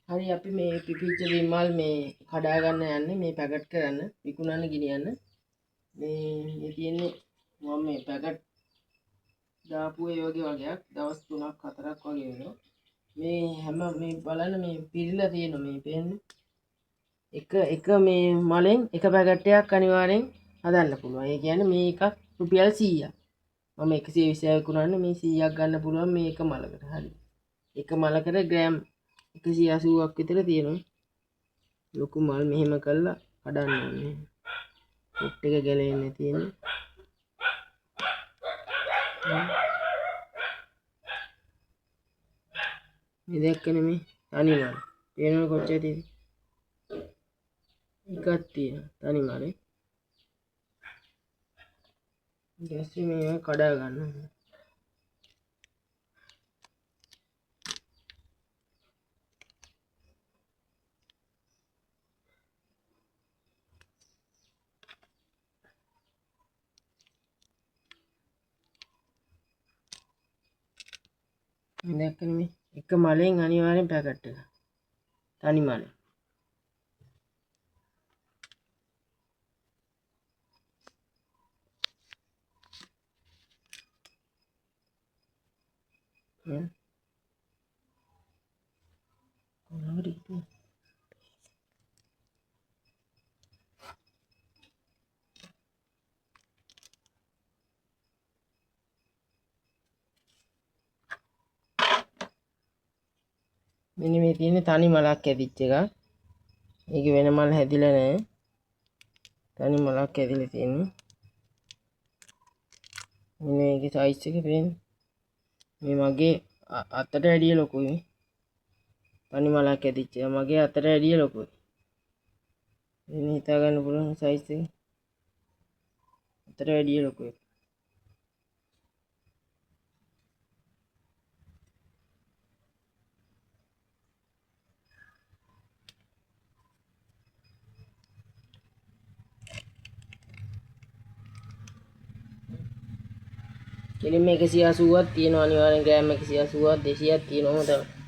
හරි අපි මේ පිපිච්ච විමල් මේ කඩා ගන්න යන්නේ මේ පැකට් කරන්න විකුණන්න ගෙනියන්න මේ තියෙන්නේ මම මේ පැකට් දාපු ඒ වගේ වගේක් දවස් 3ක් 4ක් වගේ වෙනවා මේ හැම මේ බලන්න මේ පිරීලා තියෙනවා මේ පේන්නේ එක මේ මලෙන් එක පැකට් එකක් අනිවාර්යෙන් හදන්න පුළුවන් ඒ කියන්නේ මේ එකක් රුපියල් 100ක් මම 120ක් විකුණන්නේ මේ 100ක් ගන්න පුළුවන් මේ එක මලකට හරි එක මලකට ග්‍රෑම් 180ක් විතර තියෙනවා ලොකු මල් මෙහෙම කරලා කඩන්න ඕනේ පොට් එක ගැලෙන්නේ තියෙන්නේ මේ දැක්කනේ මේ තනි මල් පේනවද කොච්චර තියෙද එකක් තියෙනවා තනි මලේ ඊට මේ කඩා ගන්න මේ දැක්කනේ මේ එක මලෙන් අනිවාර්යෙන් පැකට් එක තනි මලේ මෙන්න මේ තියෙන්නේ තනි මලක් ඇදිච්ච එකක්. ඒක වෙන මල් හැදිලා නැහැ. තනි මලක් ඇදිලා තියෙන්නේ. මෙන්න මේකේ සයිස් එක පේන්නේ. මේ මගේ අතට වැඩිය ලොකුයි. තනි මලක් ඇදිච්ච එක මගේ අතට වැඩිය ලොකුයි. ඉතින් හිතා ගන්න පුළුවන් සයිස් එක. අතට වැඩිය ලොකුයි. කෙලින්ම 180ක් තියෙනවා අනිවාර්යෙන් ග්‍රෑම් 180ක් 200ක් තියෙනවා තමයි.